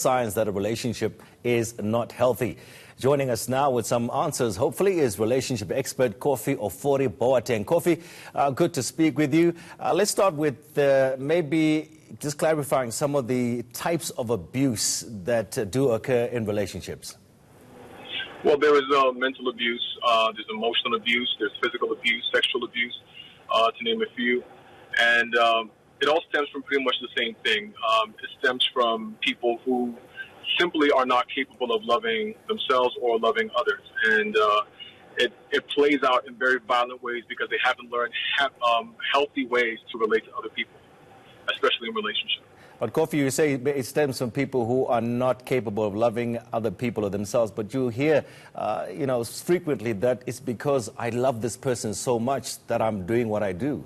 signs that a relationship is not healthy. Joining us now with some answers, hopefully, is relationship expert Kofi Ofori Boateng. Kofi, good to speak with you. Let's start with maybe just clarifying some of the types of abuse that do occur in relationships. Well, there is mental abuse, there's emotional abuse, there's physical abuse, sexual abuse, to name a few. And it all stems from pretty much the same thing. It stems from people who simply are not capable of loving themselves or loving others. And it plays out in very violent ways because they haven't learned healthy ways to relate to other people, especially in relationships. But Kofi, you say it stems from people who are not capable of loving other people or themselves. But you hear, frequently that it's because I love this person so much that I'm doing what I do.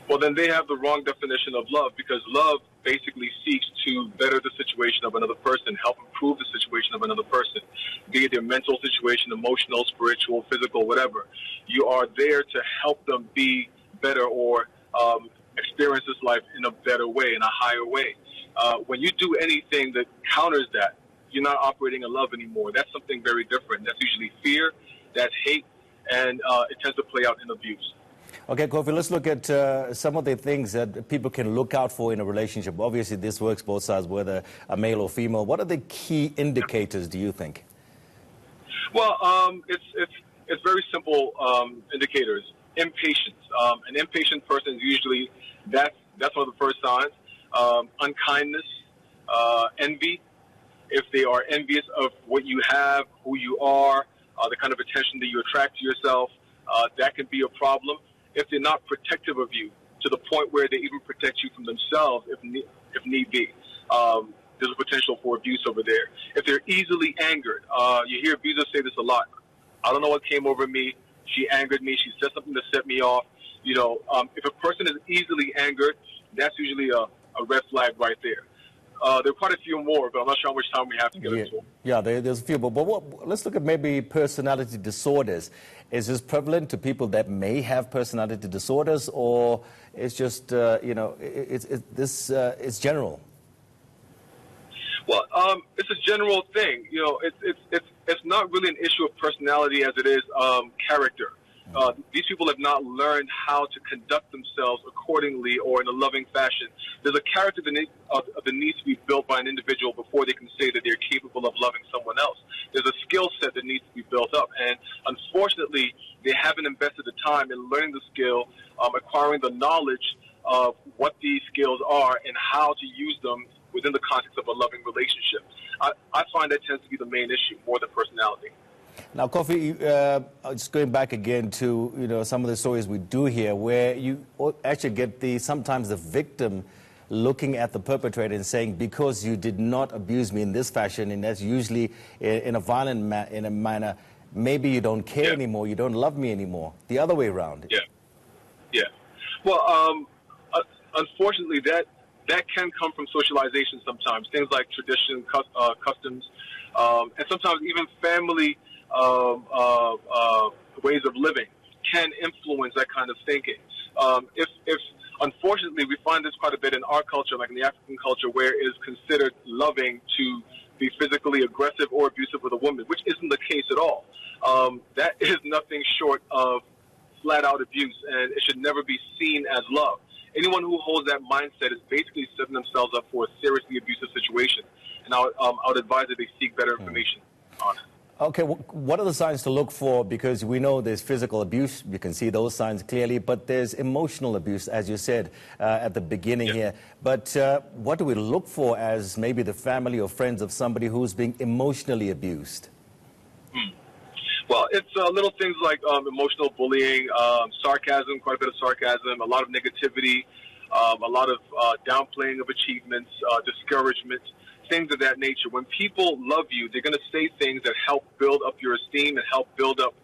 Well, then they have the wrong definition of love, because love basically seeks to better the situation of another person, help improve the situation of another person, be it their mental situation, emotional, spiritual, physical, whatever. You are there to help them be better or experience this life in a better way, in a higher way. When you do anything that counters that, you're not operating in love anymore. That's something very different. That's usually fear, that's hate, and it tends to play out in abuse. Okay, Kofi, let's look at some of the things that people can look out for in a relationship. Obviously, this works both sides, whether a male or female. What are the key indicators, do you think? Well, it's very simple indicators. Impatience. An impatient person is usually, that's one of the first signs. Unkindness, envy. If they are envious of what you have, who you are, the kind of attention that you attract to yourself, that can be a problem. If they're not protective of you to the point where they even protect you from themselves, if need be, there's a potential for abuse over there. If they're easily angered, you hear abusers say this a lot. I don't know what came over me. She angered me. She said something to set me off. If a person is easily angered, that's usually a red flag right there. There are quite a few more, but I'm not sure how much time we have to get into them. Yeah, there's a few. But let's look at maybe personality disorders. Is this prevalent to people that may have personality disorders, or it's just, it's general? Well, it's a general thing. It's not really an issue of personality as it is character. These people have not learned how to conduct themselves accordingly or in a loving fashion. There's a character that needs to be built by an individual before they can say that they're capable of loving someone else. There's a skill set that needs to be built up, and unfortunately, they haven't invested the time in learning the skill, acquiring the knowledge of what these skills are and how to use them within the context of a loving relationship. I find that tends to be the main issue more than personality. Now, Kofi, just going back again to some of the stories we do hear, where you actually get sometimes the victim looking at the perpetrator and saying, because you did not abuse me in this fashion, and that's usually in a violent manner, maybe you don't care anymore, you don't love me anymore. The other way around. Yeah. Well, unfortunately, that can come from socialization sometimes. Things like tradition, customs, and sometimes even family ways of living can influence that kind of thinking. If unfortunately, we find this quite a bit in our culture, like in the African culture, where it is considered loving to be physically aggressive or abusive with a woman, which isn't the case at all. That is nothing short of flat-out abuse, and it should never be seen as love. Anyone who holds that mindset is basically setting themselves up for a seriously abusive situation, and I would advise that they seek better information on it. Okay, what are the signs to look for? Because we know there's physical abuse. You can see those signs clearly, but there's emotional abuse, as you said at the beginning here. But what do we look for as maybe the family or friends of somebody who's being emotionally abused? Well, it's little things like emotional bullying, sarcasm, quite a bit of sarcasm, a lot of negativity, a lot of downplaying of achievements, discouragement, things of that nature. When people love you, they're going to say things that help build up your esteem and help build up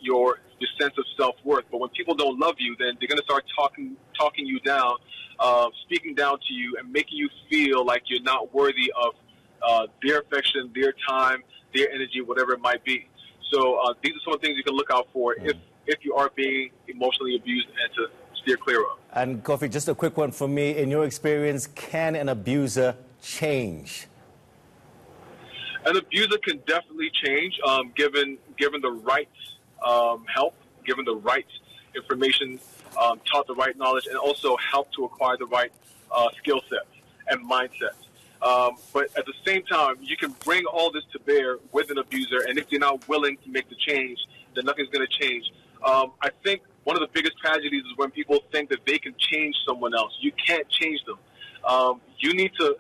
your sense of self-worth. But when people don't love you, then they're going to start talking you down, speaking down to you, and making you feel like you're not worthy of their affection, their time, their energy, whatever it might be. So these are some of the things you can look out for if you are being emotionally abused, and to steer clear of. And Kofi, just a quick one for me. In your experience, can an abuser change? An abuser can definitely change, given the right help, given the right information, taught the right knowledge, and also help to acquire the right skill sets and mindsets. But at the same time, you can bring all this to bear with an abuser, and if you're not willing to make the change, then nothing's going to change. I think one of the biggest tragedies is when people think that they can change someone else. You can't change them. You need to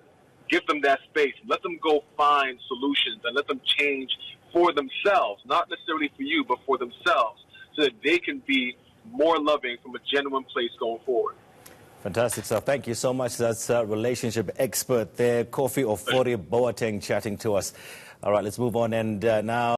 give them that space. Let them go find solutions and let them change for themselves, not necessarily for you, but for themselves, so that they can be more loving from a genuine place going forward. Fantastic stuff. Thank you so much. That's a relationship expert there, Kofi Ofori Boateng, chatting to us. All right, let's move on. And now